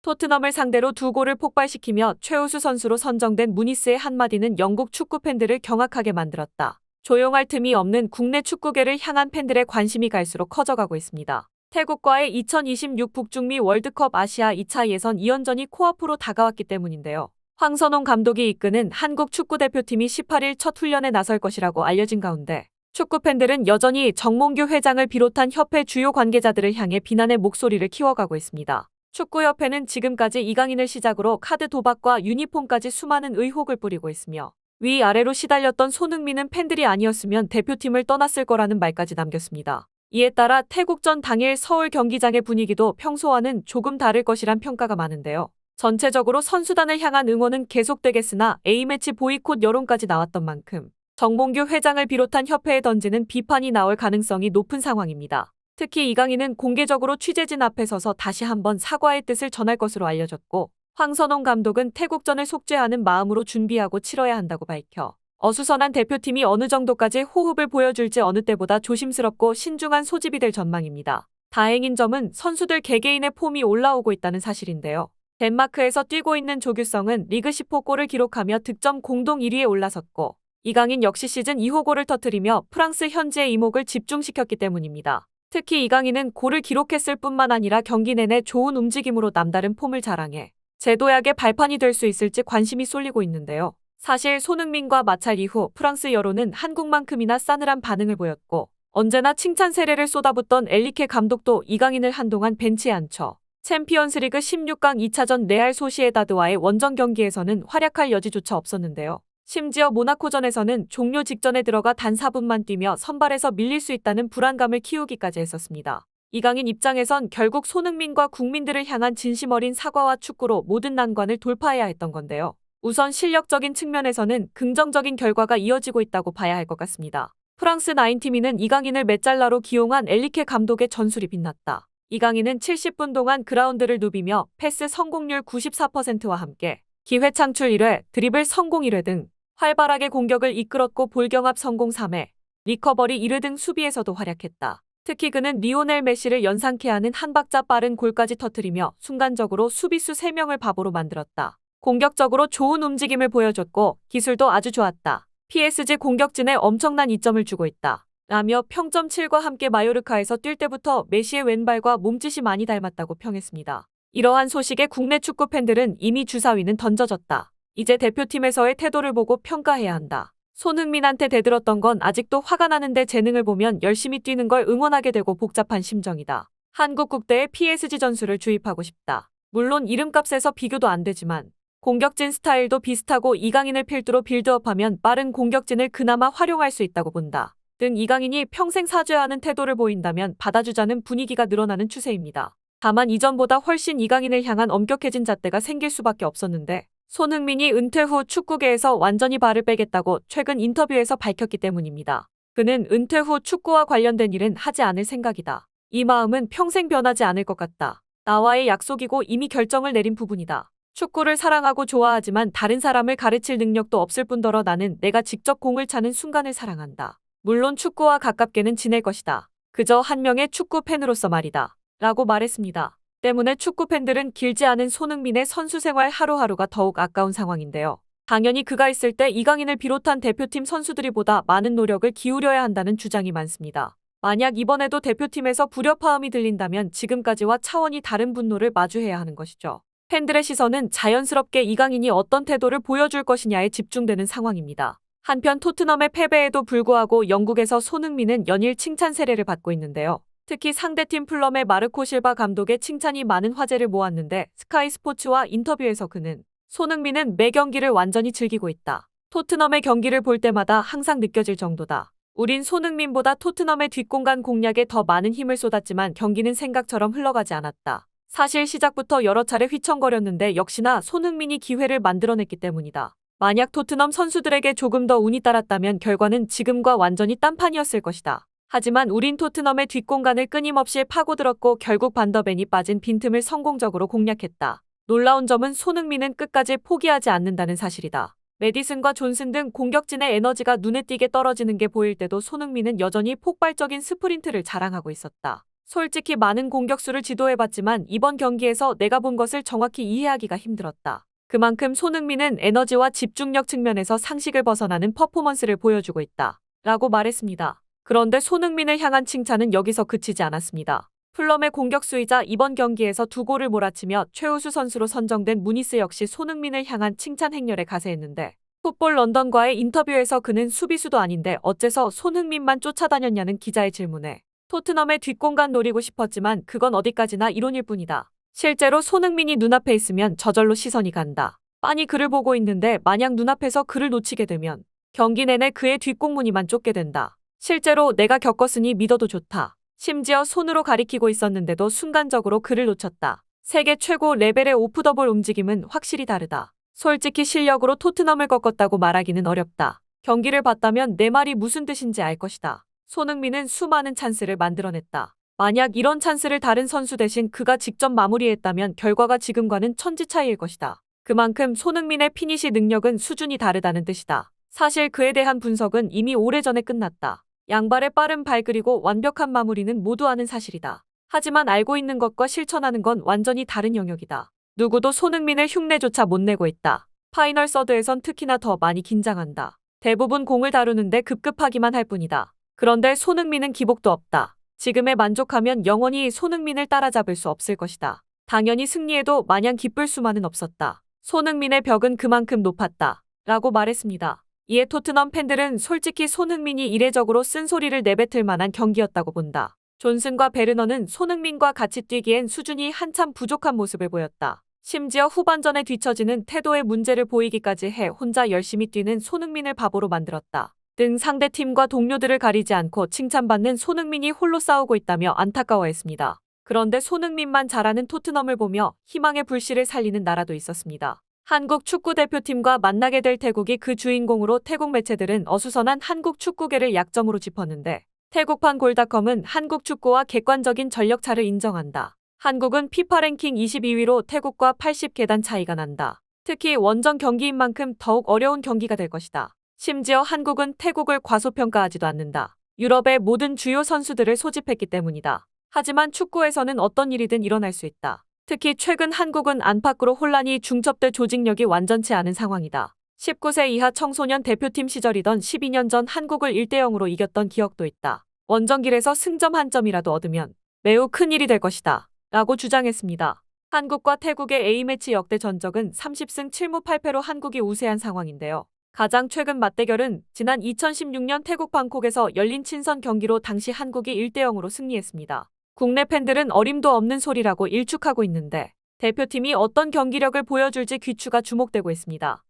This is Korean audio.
토트넘을 상대로 2골을 폭발시키며 최우수 선수로 선정된 무니스의 한마디는 영국 축구 팬들을 경악하게 만들었다. 조용할 틈이 없는 국내 축구계를 향한 팬들의 관심이 갈수록 커져가고 있습니다. 태국과의 2026 북중미 월드컵 아시아 2차 예선 2연전이 코앞으로 다가왔기 때문인데요. 황선홍 감독이 이끄는 한국 축구대표팀이 18일 첫 훈련에 나설 것이라고 알려진 가운데 축구팬들은 여전히 정몽규 회장을 비롯한 협회 주요 관계자들을 향해 비난의 목소리를 키워가고 있습니다. 축구협회는 지금까지 이강인을 시작으로 카드 도박과 유니폼까지 수많은 의혹을 뿌리고 있으며 위아래로 시달렸던 손흥민은 팬들이 아니었으면 대표팀을 떠났을 거라는 말까지 남겼습니다. 이에 따라 태국전 당일 서울 경기장의 분위기도 평소와는 조금 다를 것이란 평가가 많은데요. 전체적으로 선수단을 향한 응원은 계속되겠으나 A매치 보이콧 여론까지 나왔던 만큼 정몽규 회장을 비롯한 협회에 던지는 비판이 나올 가능성이 높은 상황입니다. 특히 이강인은 공개적으로 취재진 앞에 서서 다시 한번 사과의 뜻을 전할 것으로 알려졌고 황선홍 감독은 태국전을 속죄하는 마음으로 준비하고 치러야 한다고 밝혀 어수선한 대표팀이 어느 정도까지 호흡을 보여줄지 어느 때보다 조심스럽고 신중한 소집이 될 전망입니다. 다행인 점은 선수들 개개인의 폼이 올라오고 있다는 사실인데요. 덴마크에서 뛰고 있는 조규성은 리그 10호 골을 기록하며 득점 공동 1위에 올라섰고 이강인 역시 시즌 2호 골을 터뜨리며 프랑스 현지의 이목을 집중시켰기 때문입니다. 특히 이강인은 골을 기록했을 뿐만 아니라 경기 내내 좋은 움직임으로 남다른 폼을 자랑해 제도약의 발판이 될 수 있을지 관심이 쏠리고 있는데요. 사실 손흥민과 마찰 이후 프랑스 여론은 한국만큼이나 싸늘한 반응을 보였고 언제나 칭찬 세례를 쏟아붓던 엘리케 감독도 이강인을 한동안 벤치에 앉혀 챔피언스리그 16강 2차전 레알 소시에다드와의 원정 경기에서는 활약할 여지조차 없었는데요. 심지어 모나코전에서는 종료 직전에 들어가 단 4분만 뛰며 선발에서 밀릴 수 있다는 불안감을 키우기까지 했었습니다. 이강인 입장에선 결국 손흥민과 국민들을 향한 진심 어린 사과와 축구로 모든 난관을 돌파해야 했던 건데요. 우선 실력적인 측면에서는 긍정적인 결과가 이어지고 있다고 봐야 할 것 같습니다. 프랑스 나인티미는 이강인을 메짤라로 기용한 엘리케 감독의 전술이 빛났다. 이강인은 70분 동안 그라운드를 누비며 패스 성공률 94%와 함께 기회 창출 1회, 드리블 성공 1회 등 활발하게 공격을 이끌었고 볼경합 성공 3회, 리커버리 1회 등 수비에서도 활약했다. 특히 그는 리오넬 메시를 연상케 하는 한 박자 빠른 골까지 터뜨리며 순간적으로 수비수 3명을 바보로 만들었다. 공격적으로 좋은 움직임을 보여줬고 기술도 아주 좋았다. PSG 공격진에 엄청난 이점을 주고 있다. 라며 평점 7과 함께 마요르카에서 뛸 때부터 메시의 왼발과 몸짓이 많이 닮았다고 평했습니다. 이러한 소식에 국내 축구 팬들은 이미 주사위는 던져졌다. 이제 대표팀에서의 태도를 보고 평가해야 한다. 손흥민한테 대들었던 건 아직도 화가 나는데 재능을 보면 열심히 뛰는 걸 응원하게 되고 복잡한 심정이다. 한국 국대에 PSG 전술을 주입하고 싶다. 물론 이름값에서 비교도 안 되지만 공격진 스타일도 비슷하고 이강인을 필두로 빌드업하면 빠른 공격진을 그나마 활용할 수 있다고 본다. 등 이강인이 평생 사죄하는 태도를 보인다면 받아주자는 분위기가 늘어나는 추세입니다. 다만 이전보다 훨씬 이강인을 향한 엄격해진 잣대가 생길 수밖에 없었는데 손흥민이 은퇴 후 축구계에서 완전히 발을 빼겠다고 최근 인터뷰에서 밝혔기 때문입니다. 그는 은퇴 후 축구와 관련된 일은 하지 않을 생각이다. 이 마음은 평생 변하지 않을 것 같다. 나와의 약속이고 이미 결정을 내린 부분이다. 축구를 사랑하고 좋아하지만 다른 사람을 가르칠 능력도 없을 뿐더러 나는 내가 직접 공을 차는 순간을 사랑한다. 물론 축구와 가깝게는 지낼 것이다. 그저 한 명의 축구 팬으로서 말이다. 라고 말했습니다. 때문에 축구 팬들은 길지 않은 손흥민의 선수 생활 하루하루가 더욱 아까운 상황인데요. 당연히 그가 있을 때 이강인을 비롯한 대표팀 선수들이 보다 많은 노력을 기울여야 한다는 주장이 많습니다. 만약 이번에도 대표팀에서 불협화음이 들린다면 지금까지와 차원이 다른 분노를 마주해야 하는 것이죠. 팬들의 시선은 자연스럽게 이강인이 어떤 태도를 보여줄 것이냐에 집중되는 상황입니다. 한편 토트넘의 패배에도 불구하고 영국에서 손흥민은 연일 칭찬 세례를 받고 있는데요. 특히 상대팀 풀럼의 마르코 실바 감독의 칭찬이 많은 화제를 모았는데 스카이 스포츠와 인터뷰에서 그는 손흥민은 매 경기를 완전히 즐기고 있다. 토트넘의 경기를 볼 때마다 항상 느껴질 정도다. 우린 손흥민보다 토트넘의 뒷공간 공략에 더 많은 힘을 쏟았지만 경기는 생각처럼 흘러가지 않았다. 사실 시작부터 여러 차례 휘청거렸는데 역시나 손흥민이 기회를 만들어냈기 때문이다. 만약 토트넘 선수들에게 조금 더 운이 따랐다면 결과는 지금과 완전히 딴판이었을 것이다. 하지만 우린 토트넘의 뒷공간을 끊임없이 파고들었고 결국 반더벤이 빠진 빈틈을 성공적으로 공략했다. 놀라운 점은 손흥민은 끝까지 포기하지 않는다는 사실이다. 메디슨과 존슨 등 공격진의 에너지가 눈에 띄게 떨어지는 게 보일 때도 손흥민은 여전히 폭발적인 스프린트를 자랑하고 있었다. 솔직히 많은 공격수를 지도해봤지만 이번 경기에서 내가 본 것을 정확히 이해하기가 힘들었다. 그만큼 손흥민은 에너지와 집중력 측면에서 상식을 벗어나는 퍼포먼스를 보여주고 있다. 라고 말했습니다. 그런데 손흥민을 향한 칭찬은 여기서 그치지 않았습니다. 풀럼의 공격수이자 이번 경기에서 2골을 몰아치며 최우수 선수로 선정된 무니스 역시 손흥민을 향한 칭찬 행렬에 가세했는데 풋볼 런던과의 인터뷰에서 그는 수비수도 아닌데 어째서 손흥민만 쫓아다녔냐는 기자의 질문에 토트넘의 뒷공간 노리고 싶었지만 그건 어디까지나 이론일 뿐이다. 실제로 손흥민이 눈앞에 있으면 저절로 시선이 간다. 빤히 그를 보고 있는데 만약 눈앞에서 그를 놓치게 되면 경기 내내 그의 뒷공무니만 쫓게 된다. 실제로 내가 겪었으니 믿어도 좋다. 심지어 손으로 가리키고 있었는데도 순간적으로 그를 놓쳤다. 세계 최고 레벨의 오프더볼 움직임은 확실히 다르다. 솔직히 실력으로 토트넘을 꺾었다고 말하기는 어렵다. 경기를 봤다면 내 말이 무슨 뜻인지 알 것이다. 손흥민은 수많은 찬스를 만들어냈다. 만약 이런 찬스를 다른 선수 대신 그가 직접 마무리했다면 결과가 지금과는 천지 차이일 것이다. 그만큼 손흥민의 피니시 능력은 수준이 다르다는 뜻이다. 사실 그에 대한 분석은 이미 오래전에 끝났다. 양발의 빠른 발 그리고 완벽한 마무리는 모두 아는 사실이다. 하지만 알고 있는 것과 실천하는 건 완전히 다른 영역이다. 누구도 손흥민을 흉내조차 못 내고 있다. 파이널 서드에선 특히나 더 많이 긴장한다. 대부분 공을 다루는데 급급하기만 할 뿐이다. 그런데 손흥민은 기복도 없다. 지금에 만족하면 영원히 손흥민을 따라잡을 수 없을 것이다. 당연히 승리해도 마냥 기쁠 수만은 없었다. 손흥민의 벽은 그만큼 높았다. 라고 말했습니다. 이에 토트넘 팬들은 솔직히 손흥민이 이례적으로 쓴소리를 내뱉을 만한 경기였다고 본다. 존슨과 베르너는 손흥민과 같이 뛰기엔 수준이 한참 부족한 모습을 보였다. 심지어 후반전에 뒤처지는 태도에 문제를 보이기까지 해 혼자 열심히 뛰는 손흥민을 바보로 만들었다. 등 상대팀과 동료들을 가리지 않고 칭찬받는 손흥민이 홀로 싸우고 있다며 안타까워했습니다. 그런데 손흥민만 잘하는 토트넘을 보며 희망의 불씨를 살리는 나라도 있었습니다. 한국 축구대표팀과 만나게 될 태국이 그 주인공으로 태국 매체들은 어수선한 한국 축구계를 약점으로 짚었는데 태국판 골닷컴은 한국 축구와 객관적인 전력차를 인정한다. 한국은 피파 랭킹 22위로 태국과 80계단 차이가 난다. 특히 원정 경기인 만큼 더욱 어려운 경기가 될 것이다. 심지어 한국은 태국을 과소평가하지도 않는다. 유럽의 모든 주요 선수들을 소집했기 때문이다. 하지만 축구에서는 어떤 일이든 일어날 수 있다. 특히 최근 한국은 안팎으로 혼란이 중첩돼 조직력이 완전치 않은 상황이다. 19세 이하 청소년 대표팀 시절이던 12년 전 한국을 1대0으로 이겼던 기억도 있다. 원정길에서 승점 한 점이라도 얻으면 매우 큰 일이 될 것이다. 라고 주장했습니다. 한국과 태국의 A매치 역대 전적은 30승 7무 8패로 한국이 우세한 상황인데요. 가장 최근 맞대결은 지난 2016년 태국 방콕에서 열린 친선 경기로 당시 한국이 1대0으로 승리했습니다. 국내 팬들은 어림도 없는 소리라고 일축하고 있는데 대표팀이 어떤 경기력을 보여줄지 귀추가 주목되고 있습니다.